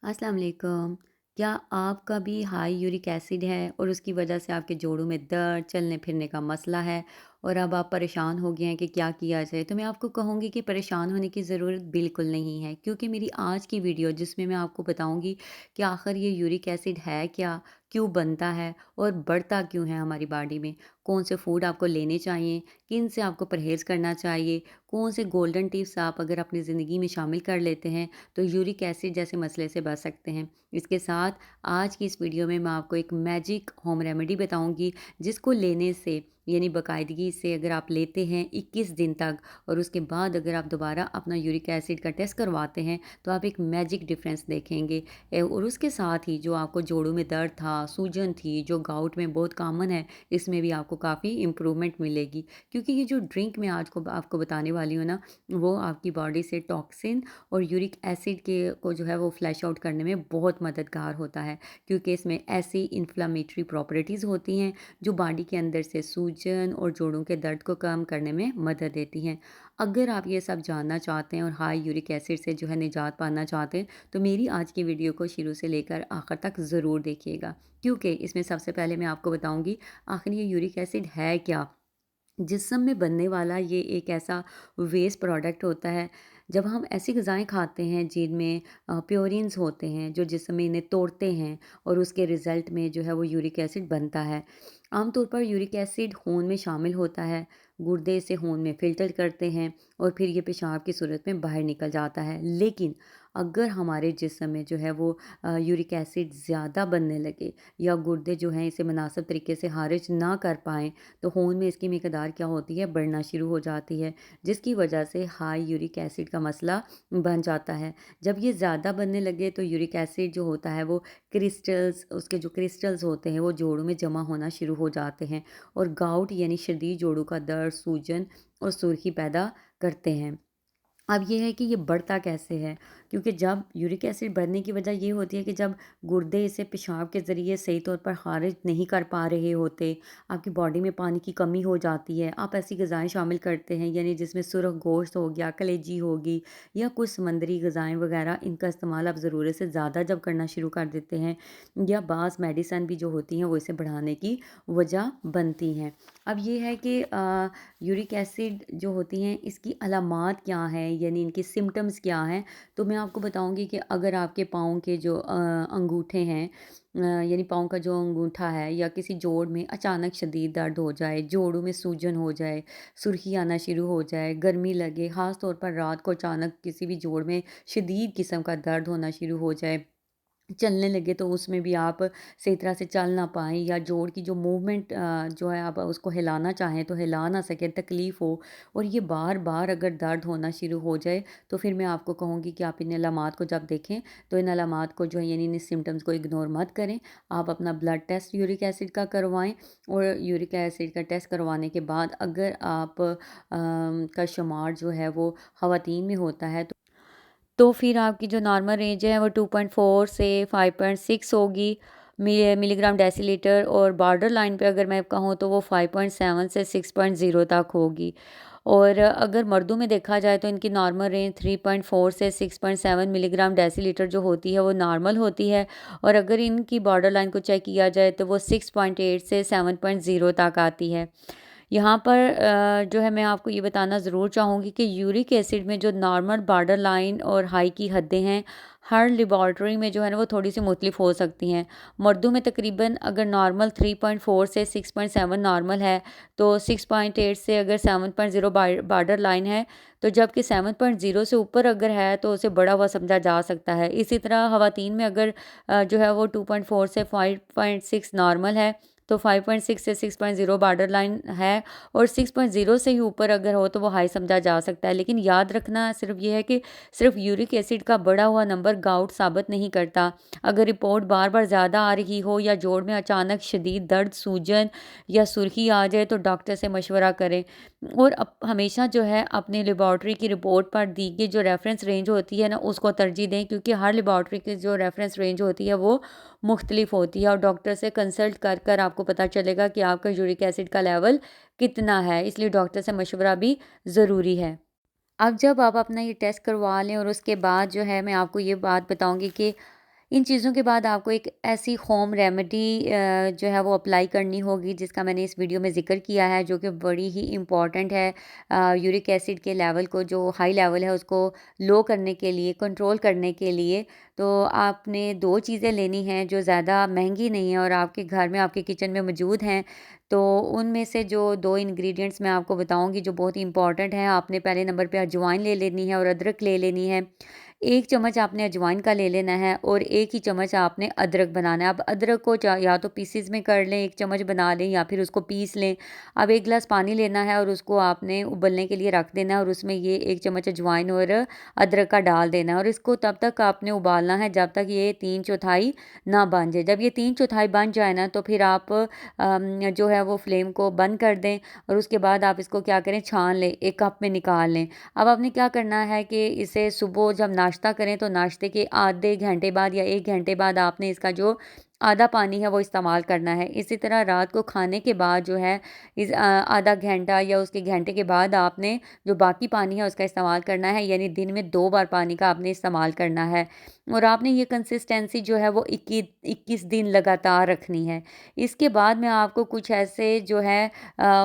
अस्सलाम वालेकुम। क्या आपका भी हाई यूरिक एसिड है और उसकी वजह से आपके जोड़ों में दर्द, चलने फिरने का मसला है और अब आप परेशान हो गए हैं कि क्या किया जाए? तो मैं आपको कहूँगी कि परेशान होने की ज़रूरत बिल्कुल नहीं है, क्योंकि मेरी आज की वीडियो जिसमें मैं आपको बताऊँगी कि आखिर ये यूरिक एसिड है क्या? क्यों बनता है और बढ़ता क्यों है हमारी बॉडी में? कौन से फूड आपको लेने चाहिए? किन से आपको परहेज़ करना चाहिए? कौन से गोल्डन टिप्स आप अगर अपनी ज़िंदगी में शामिल कर लेते हैं तो यूरिक एसिड जैसे मसले से बच सकते हैं। इसके साथ आज की इस वीडियो में मैं आपको एक मैजिक होम रेमेडी बताऊंगी जिसको लेने से यानी बाकायदगी से अगर आप लेते हैं 21 दिन तक और उसके बाद अगर आप दोबारा अपना यूरिक एसिड का टेस्ट करवाते हैं तो आप एक मैजिक डिफरेंस देखेंगे। और उसके साथ ही जो आपको जोड़ों में दर्द था, सूजन थी, जो गाउट में बहुत कॉमन है, इसमें भी आपको काफ़ी इम्प्रूवमेंट मिलेगी, क्योंकि ये जो ड्रिंक मैं आज को आपको बताने वाली हूँ ना, वो आपकी बॉडी से टॉक्सिन और यूरिक एसिड के को जो है वो फ्लैश आउट करने में बहुत मददगार होता है, क्योंकि इसमें ऐसी इन्फ्लामेटरी प्रॉपर्टीज़ होती हैं जो बॉडी के अंदर से सूजन और जोड़ों के दर्द को कम करने में मदद देती हैं। अगर आप ये सब जानना चाहते हैं और हाई यूरिक एसिड से जो है निजात पाना चाहते हैं तो मेरी आज की वीडियो को शुरू से लेकर आखिर तक ज़रूर देखिएगा, क्योंकि इसमें सबसे पहले मैं आपको बताऊंगी आखिर ये यूरिक एसिड है क्या। जिस्म में बनने वाला ये एक ऐसा वेस्ट प्रोडक्ट होता है। जब हम ऐसी ग़िज़ाएँ खाते हैं जिनमें प्योरिन्स होते हैं जो जिस्म में इन्हें तोड़ते हैं और उसके रिज़ल्ट में जो है वो यूरिक एसिड बनता है। आमतौर पर यूरिक एसिड खून में शामिल होता है, गुर्दे इसे खून में फ़िल्टर करते हैं और फिर ये पेशाब की सूरत में बाहर निकल जाता है। लेकिन अगर हमारे जिस्म में जो है वो यूरिक एसिड ज़्यादा बनने लगे या गुर्दे जो हैं इसे मुनासिब तरीके से ख़ारिज ना कर पाएँ तो खून में इसकी मिकदार क्या होती है, बढ़ना शुरू हो जाती है, जिसकी वजह से हाई यूरिक एसिड का मसला बन जाता है। जब ये ज़्यादा बनने लगे तो यूरिक एसिड जो होता है वो क्रिस्टल्स उसके जो क्रिस्टल्स होते हैं वो जोड़ों में जमा होना शुरू हो जाते हैं और गाउट यानी शदीद जोड़ों का दर्द, सूजन और सुर्खी पैदा करते हैं। अब ये है कि ये बढ़ता कैसे है? क्योंकि जब यूरिक एसिड बढ़ने की वजह ये होती है कि जब गुर्दे इसे पेशाब के ज़रिए सही तौर पर ख़ारिज नहीं कर पा रहे होते, आपकी बॉडी में पानी की कमी हो जाती है, आप ऐसी ग़िज़ाएँ शामिल करते हैं यानी जिसमें सुरख गोश्त हो गया, कलेजी होगी या कुछ समुद्री ग़िज़ाएँ वग़ैरह, इनका इस्तेमाल आप ज़रूरत से ज़्यादा जब करना शुरू कर देते हैं या बाज़ मेडिसिन भी जो होती हैं वो इसे बढ़ाने की वजह बनती हैं। अब ये है कि यूरिक एसिड जो होती हैं इसकी अलामात क्या हैं यानी इनके सिम्पटम्स क्या हैं। तो मैं आपको बताऊंगी कि अगर आपके पाँव के जो अंगूठे हैं यानी पाँव का जो अंगूठा है या किसी जोड़ में अचानक शदीद दर्द हो जाए, जोड़ों में सूजन हो जाए, सुर्खी आना शुरू हो जाए, गर्मी लगे, ख़ास तौर पर रात को अचानक किसी भी जोड़ में शदीद किस्म का दर्द होना शुरू हो जाए, चलने लगे तो उसमें भी आप सही तरह से चल ना पाएँ या जोड़ की जो मूवमेंट जो है आप उसको हिलाना चाहें तो हिला ना सकें, तकलीफ़ हो और ये बार-बार अगर दर्द होना शुरू हो जाए तो फिर मैं आपको कहूँगी कि आप इन अलामात को जब देखें तो इन अलामात को जो है यानी इन सिम्पटम्स को इग्नोर मत करें। आप अपना ब्लड टेस्ट यूरिक एसिड का करवाएँ और यूरिक एसिड का टेस्ट करवाने के बाद अगर आप का शुमार जो है वो ख़वातीन में होता है तो फिर आपकी जो नॉर्मल रेंज है वो 2.4 से 5.6 होगी मिलीग्राम डेसीलीटर और बॉर्डर लाइन पे अगर मैं कहूँ तो वो 5.7 से 6.0 तक होगी। और अगर मर्दों में देखा जाए तो इनकी नॉर्मल रेंज 3.4 से 6.7 मिलीग्राम डेसीलीटर जो होती है वो नॉर्मल होती है और अगर इनकी बॉर्डर लाइन को चेक किया जाए तो वो 6.8 से 7.0 तक आती है। यहाँ पर जो है मैं आपको ये बताना ज़रूर चाहूँगी कि यूरिक एसिड में जो नॉर्मल बॉर्डर लाइन और हाई की हदें हैं, हर लेबॉर्ट्री में जो है ना वो थोड़ी सी मुख्तलिफ हो सकती हैं। मर्दों में तकरीबन अगर नॉर्मल 3.4 से 6.7 नॉर्मल है तो 6.8 से अगर 7.0 बॉर्डर लाइन है, तो जबकि 7.0 से ऊपर अगर है तो उसे बढ़ा हुआ समझा जा सकता है। इसी तरह ख़वातीन में अगर जो है वो 2.4 से 5.6 नॉर्मल है तो 5.6 से 6.0 बॉर्डर लाइन है और 6.0 से ही ऊपर अगर हो तो वो हाई समझा जा सकता है। लेकिन याद रखना सिर्फ ये है कि सिर्फ यूरिक एसिड का बढ़ा हुआ नंबर गाउट साबित नहीं करता। अगर रिपोर्ट बार बार ज़्यादा आ रही हो या जोड़ में अचानक शदीद दर्द, सूजन या सुर्खी आ जाए तो डॉक्टर से मशवरा करें और हमेशा जो है अपनी लेबॉर्ट्री की रिपोर्ट पर दी गई जो रेफरेंस रेंज होती है ना उसको तरजीह दें, क्योंकि हर लेबॉर्ट्री की जो रेफरेंस रेंज होती है वो मुख्तलिफ होती है और डॉक्टर से कंसल्ट कर कर आपको पता चलेगा कि आपका यूरिक एसिड का लेवल कितना है, इसलिए डॉक्टर से मशवरा भी ज़रूरी है। अब जब आप अपना ये टेस्ट करवा लें और उसके बाद जो है मैं आपको ये बात बताऊंगी कि इन चीज़ों के बाद आपको एक ऐसी होम रेमेडी जो है वो अप्लाई करनी होगी, जिसका मैंने इस वीडियो में ज़िक्र किया है, जो कि बड़ी ही इम्पॉर्टेंट है यूरिक एसिड के लेवल को, जो हाई लेवल है उसको लो करने के लिए, कंट्रोल करने के लिए। तो आपने 2 चीज़ें लेनी हैं जो ज़्यादा महंगी नहीं है और आपके घर में, आपके किचन में मौजूद हैं। तो उनमें से जो 2 इंग्रीडिएंट्स मैं आपको बताऊँगी जो बहुत ही इम्पॉर्टेंट हैं, आपने पहले नंबर पे अजवाइन ले लेनी है और अदरक ले लेनी है। 1 चम्मच आपने अजवाइन का ले लेना है और 1 ही चम्मच आपने अदरक बनाना है। अब अदरक को या तो पीसेज़ में कर लें, 1 चम्मच बना लें या फिर उसको पीस लें। अब 1 गिलास पानी लेना है और उसको आपने उबलने के लिए रख देना है और उसमें ये 1 चम्मच अजवाइन और अदरक का डाल देना है और इसको तब तक आपने उबालना है जब तक ये 3/4 ना बन जाए। जब ये 3/4 बन जाए ना, तो फिर आप जो है वो फ्लेम को बंद कर दें और उसके बाद आप इसको क्या करें, छान लें, एक कप में निकाल लें। अब आपने क्या करना है कि इसे सुबह जब नाश्ता करें तो नाश्ते के आधे घंटे बाद या 1 घंटे बाद आपने इसका जो आधा पानी है वो इस्तेमाल करना है। इसी तरह रात को खाने के बाद जो है आधा घंटा या उसके घंटे के बाद आपने जो बाकी पानी है उसका इस्तेमाल करना है, यानी दिन में 2 बार पानी का आपने इस्तेमाल करना है। और आपने ये कंसिस्टेंसी जो है वो 21 दिन लगातार रखनी है। इसके बाद मैं आपको कुछ ऐसे जो है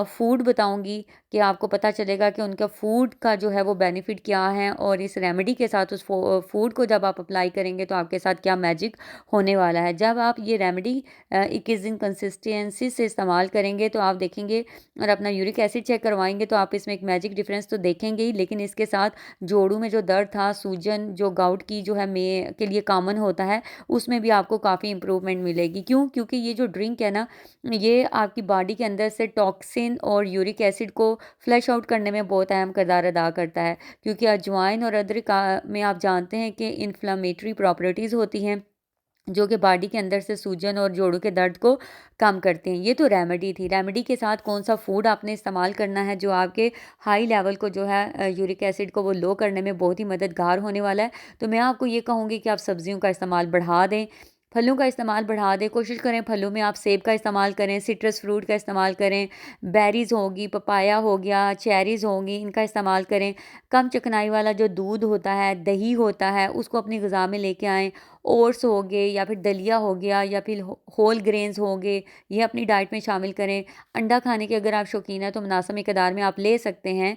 फूड बताऊँगी कि आपको पता चलेगा कि उनका फूड का जो है वो बेनिफिट क्या है और इस रेमेडी के साथ उस फूड को जब आप अप्लाई करेंगे तो आपके साथ क्या मैजिक होने वाला है। जब आप ये रेमेडी 21 दिन कंसिस्टेंसी से इस्तेमाल करेंगे तो आप देखेंगे और अपना यूरिक एसिड चेक करवाएँगे तो आप इसमें एक मैजिक डिफरेंस तो देखेंगे ही, लेकिन इसके साथ जोड़ों में जो दर्द था, सूजन जो गाउट की जो है में के लिए कॉमन होता है, उसमें भी आपको काफ़ी इम्प्रूवमेंट मिलेगी। क्यों? क्योंकि ये जो ड्रिंक है ना, ये आपकी बॉडी के अंदर से टॉक्सिन और यूरिक एसिड को फ्लश आउट करने में बहुत अहम किरदार अदा करता है, क्योंकि अजवाइन और अदरक में आप जानते हैं कि इन्फ्लेमेटरी प्रॉपर्टीज़ होती हैं जो कि बॉडी के अंदर से सूजन और जोड़ों के दर्द को कम करते हैं। ये तो रेमेडी थी। रेमेडी के साथ कौन सा फूड आपने इस्तेमाल करना है जो आपके हाई लेवल को जो है यूरिक एसिड को वो लो करने में बहुत ही मददगार होने वाला है। तो मैं आपको ये कहूँगी कि आप सब्जियों का इस्तेमाल बढ़ा दें, फलों का इस्तेमाल बढ़ा दें। कोशिश करें फलों में आप सेब का इस्तेमाल करें, सिट्रस फ्रूट का इस्तेमाल करें, बेरीज़ होगी, पपाया हो गया, चेरीज़ होंगी, इनका इस्तेमाल करें। कम चिकनाई वाला जो दूध होता है, दही होता है, उसको अपनी ग़िज़ा में लेके आएँ। ओट्स हो गए या फिर दलिया हो गया या फिर होल ग्रेन्स हो गए, ये अपनी डाइट में शामिल करें। अंडा खाने के अगर आप शौकीन हैं तो मुनासिब मिकदार में आप ले सकते हैं।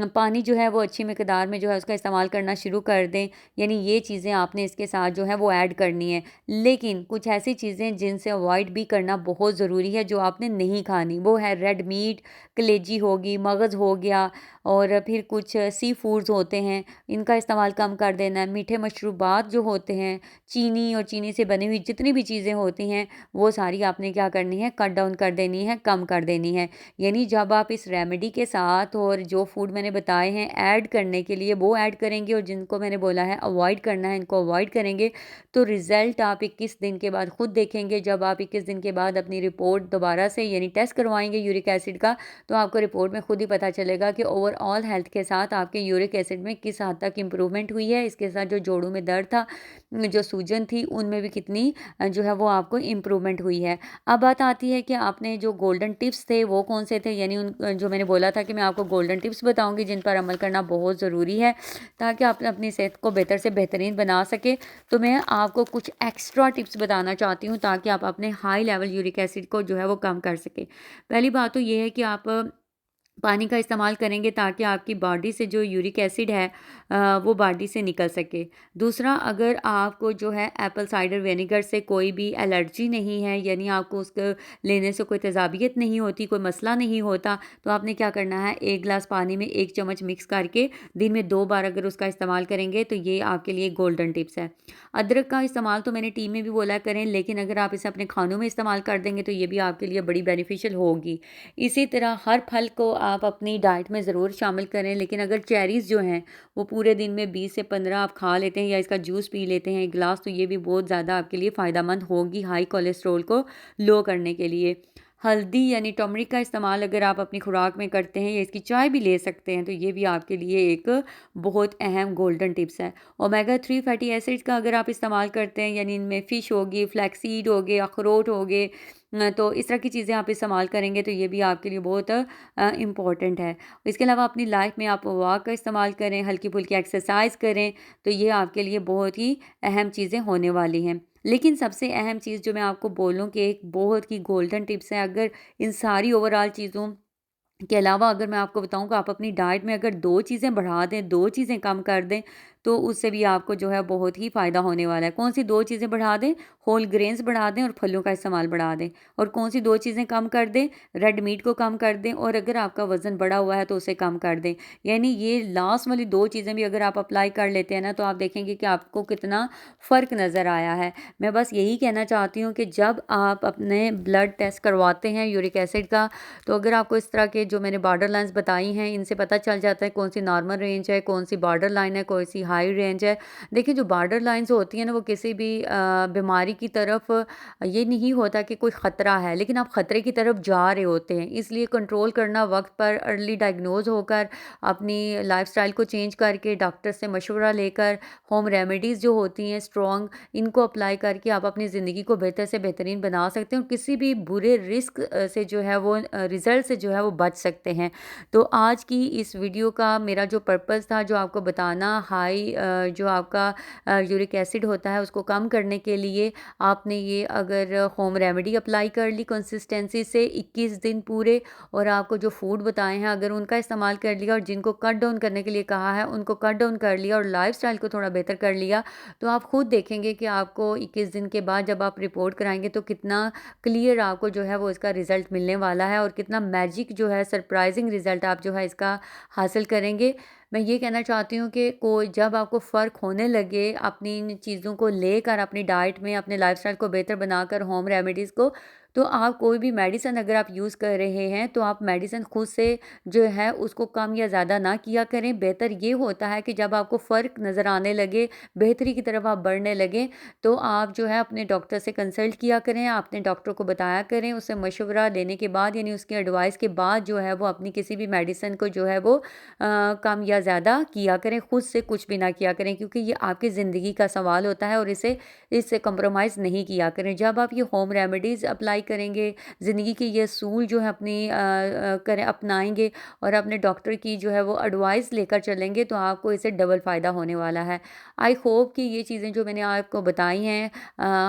पानी जो है वो अच्छी मिकदार में जो है उसका इस्तेमाल करना शुरू कर दें, यानी ये चीज़ें आपने इसके साथ जो है वो ऐड करनी है। लेकिन कुछ ऐसी चीज़ें जिनसे अवॉइड भी करना बहुत ज़रूरी है, जो आपने नहीं खानी, वो है रेड मीट, कलेजी होगी, मगज़ हो गया और फिर कुछ सी फूड्स होते हैं, इनका इस्तेमाल कम कर देना है। मीठे मशरूबात जो होते हैं, चीनी और चीनी से बनी हुई जितनी भी चीज़ें होती हैं, वो सारी आपने क्या करनी है, कट डाउन कर देनी है, कम कर देनी है। यानी जब आप इस रेमेडी के साथ और जो फूड मैंने बताए हैं ऐड करने के लिए वो ऐड करेंगे और जिनको मैंने बोला है अवॉइड करना है इनको अवॉइड करेंगे, तो रिज़ल्ट आप 21 दिन के बाद खुद देखेंगे। जब आप 21 दिन के बाद अपनी रिपोर्ट दोबारा से यानी टेस्ट करवाएंगे यूरिक एसिड का, तो आपको रिपोर्ट में खुद ही पता चलेगा कि ओवरऑल हेल्थ के साथ आपके यूरिक एसिड में किस हद तक इम्प्रूवमेंट हुई है। इसके साथ जो जोड़ों में दर्द था, जो सूजन थी, उनमें भी कितनी जो है वो आपको इम्प्रूवमेंट हुई है। अब बात आती है कि आपने जो गोल्डन टिप्स थे वो कौन से थे, यानी उन जो मैंने बोला था कि मैं आपको गोल्डन टिप्स बताऊंगी जिन पर अमल करना बहुत ज़रूरी है ताकि आप अपनी सेहत को बेहतर से बेहतरीन बना सके। तो मैं आपको कुछ एक्स्ट्रा टिप्स बताना चाहती हूँ ताकि आप अपने हाई लेवल यूरिक एसिड को जो है वो कम कर सकें। पहली बात तो ये है कि आप पानी का इस्तेमाल करेंगे ताकि आपकी बॉडी से जो यूरिक एसिड है वो बॉडी से निकल सके। दूसरा, अगर आपको जो है एप्पल साइडर विनेगर से कोई भी एलर्जी नहीं है, यानी आपको उसको लेने से कोई तेज़ाबियत नहीं होती, कोई मसला नहीं होता, तो आपने क्या करना है, 1 गिलास पानी में 1 चम्मच मिक्स करके दिन में 2 बार अगर उसका इस्तेमाल करेंगे तो ये आपके लिए गोल्डन टिप्स है। अदरक का इस्तेमाल तो मैंने टी में भी बोला करें, लेकिन अगर आप इसे अपने खानों में इस्तेमाल कर देंगे तो ये भी आपके लिए बड़ी बेनिफिशियल होगी। इसी तरह हर फल को आप अपनी डाइट में ज़रूर शामिल करें, लेकिन अगर चेरीज़ जो हैं वो पूरे दिन में 20 से 15 आप खा लेते हैं या इसका जूस पी लेते हैं 1 गिलास, तो ये भी बहुत ज़्यादा आपके लिए फ़ायदेमंद होगी हाई कोलेस्ट्रॉल को लो करने के लिए। हल्दी यानी टर्मरिक का इस्तेमाल अगर आप अपनी खुराक में करते हैं या इसकी चाय भी ले सकते हैं, तो ये भी आपके लिए एक बहुत अहम गोल्डन टिप्स है। ओमेगा 3 फैटी एसिड्स का अगर आप इस्तेमाल करते हैं, यानी इनमें फ़िश होगी, फ्लैक्सीड हो गए, अखरोट हो गए, तो इस तरह की चीज़ें आप इस्तेमाल करेंगे तो ये भी आपके लिए बहुत इम्पॉर्टेंट है। इसके अलावा अपनी लाइफ में आप वॉक का इस्तेमाल करें, हल्की फुल्की एक्सरसाइज करें, तो ये आपके लिए बहुत ही अहम चीज़ें होने वाली हैं। लेकिन सबसे अहम चीज़ जो मैं आपको बोलूँ कि एक बहुत ही गोल्डन टिप्स है, अगर इन सारी ओवरऑल चीज़ों के अलावा अगर मैं आपको बताऊँ कि आप अपनी डाइट में अगर 2 चीज़ें बढ़ा दें, 2 चीज़ें कम कर दें, तो उससे भी आपको जो है बहुत ही फ़ायदा होने वाला है। कौन-सी 2 चीज़ें बढ़ा दें? होल ग्रेन्स बढ़ा दें और फलों का इस्तेमाल बढ़ा दें। और कौन-सी 2 चीज़ें कम कर दें? रेड मीट को कम कर दें, और अगर आपका वज़न बढ़ा हुआ है तो उसे कम कर दें। यानी ये लास्ट वाली 2 चीज़ें भी अगर आप अप्लाई कर लेते हैं ना, तो आप देखेंगे कि आपको कितना फ़र्क नज़र आया है। मैं बस यही कहना चाहती हूँ कि जब आप अपने ब्लड टेस्ट करवाते हैं यूरिक एसिड का, तो अगर आपको इस तरह के जो मैंने बॉर्डर लाइन्स बताई हैं, इनसे पता चल जाता है कौन सी नॉर्मल रेंज है, कौन सी बॉर्डर लाइन है, कौन सी हाई रेंज है। देखिए, जो बॉर्डर लाइन्स होती हैं ना, वो किसी भी बीमारी की तरफ ये नहीं होता कि कोई ख़तरा है, लेकिन आप ख़तरे की तरफ जा रहे होते हैं। इसलिए कंट्रोल करना, वक्त पर अर्ली डायग्नोज होकर, अपनी लाइफस्टाइल को चेंज करके, डॉक्टर से मशवरा लेकर, होम रेमेडीज़ जो होती हैं स्ट्रॉन्ग, इनको अप्लाई करके आप अपनी ज़िंदगी को बेहतर से बेहतरीन बना सकते हैं और किसी भी बुरे रिस्क से जो है वो रिज़ल्ट से जो है वो बच सकते हैं। तो आज की इस वीडियो का मेरा जो पर्पज़ था, जो आपको बताना, जो आपका यूरिक एसिड होता है उसको कम करने के लिए आपने ये अगर होम रेमेडी अप्लाई कर ली कंसिस्टेंसी से 21 दिन पूरे, और आपको जो फूड बताए हैं अगर उनका इस्तेमाल कर लिया, और जिनको कट डाउन करने के लिए कहा है उनको कट डाउन कर लिया, और लाइफ़स्टाइल को थोड़ा बेहतर कर लिया, तो आप खुद देखेंगे कि आपको 21 दिन के बाद जब आप रिपोर्ट कराएँगे तो कितना क्लियर आपको जो है वो इसका रिज़ल्ट मिलने वाला है, और कितना मैजिक जो है सरप्राइज़िंग रिज़ल्ट आप जो है इसका हासिल करेंगे। मैं ये कहना चाहती हूँ कि कोई जब आपको फ़र्क होने लगे अपनी इन चीज़ों को लेकर, अपनी डाइट में अपने लाइफ़स्टाइल को बेहतर बनाकर, होम रेमेडीज़ को, तो आप कोई भी मेडिसिन अगर आप यूज़ कर रहे हैं, तो आप मेडिसिन खुद से जो है उसको कम या ज़्यादा ना किया करें। बेहतर ये होता है कि जब आपको फ़र्क नज़र आने लगे, बेहतरी की तरफ आप बढ़ने लगें, तो आप जो है अपने डॉक्टर से कंसल्ट किया करें, अपने डॉक्टर को बताया करें, उससे मशवरा लेने के बाद, यानी उसकी एडवाइस के बाद जो है वो अपनी किसी भी मेडिसिन को जो है वो कम या ज़्यादा किया करें, खुद से कुछ भी ना किया करें, क्योंकि ये आपकी ज़िंदगी का सवाल होता है, और इससे कंप्रोमाइज़ नहीं किया करें। जब आप ये होम रेमेडीज़ अप्लाई करेंगे, ज़िंदगी के ये असूल जो है अपनी करें अपनाएँगे, और अपने डॉक्टर की जो है वो एडवाइस लेकर चलेंगे, तो आपको इससे डबल फ़ायदा होने वाला है। आई होप कि ये चीज़ें जो मैंने आपको बताई हैं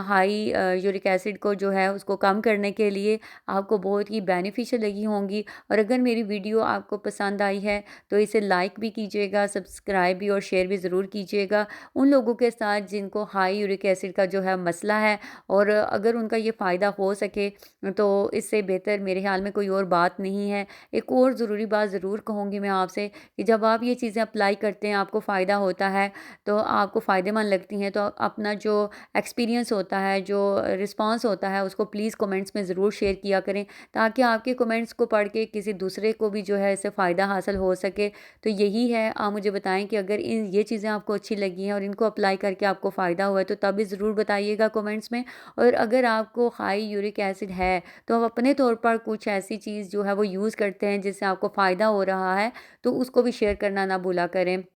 हाई यूरिक एसिड को जो है उसको कम करने के लिए, आपको बहुत ही बेनिफिशियल लगी होंगी। और अगर मेरी वीडियो आपको पसंद आई है तो इसे लाइक भी कीजिएगा, सब्सक्राइब भी और शेयर भी ज़रूर कीजिएगा उन लोगों के साथ जिनको हाई यूरिक एसिड का जो है मसला है, और अगर उनका ये फ़ायदा हो सके तो इससे बेहतर मेरे ख़्याल में कोई और बात नहीं है। एक और ज़रूरी बात ज़रूर कहूँगी मैं आपसे, कि जब आप ये चीज़ें अप्लाई करते हैं, आपको फ़ायदा होता है, तो आपको फ़ायदेमंद लगती हैं, तो अपना जो एक्सपीरियंस होता है, जो रिस्पॉन्स होता है, उसको प्लीज़ कमेंट्स में ज़रूर शेयर किया करें, ताकि आपके कमेंट्स को पढ़ के किसी दूसरे को भी जो है इससे फ़ायदा हासिल हो सके। तो यही है, आप मुझे बताएँ कि अगर इन ये चीज़ें आपको अच्छी लगी हैं और इनको अप्लाई करके आपको फ़ायदा हुआ है, तो तब भी ज़रूर बताइएगा कमेंट्स में। और अगर आपको हाई यूरिक एसिड है, तो आप अपने तौर पर कुछ ऐसी चीज़ जो है वो यूज़ करते हैं जिससे आपको फ़ायदा हो रहा है, तो उसको भी शेयर करना ना भूला करें।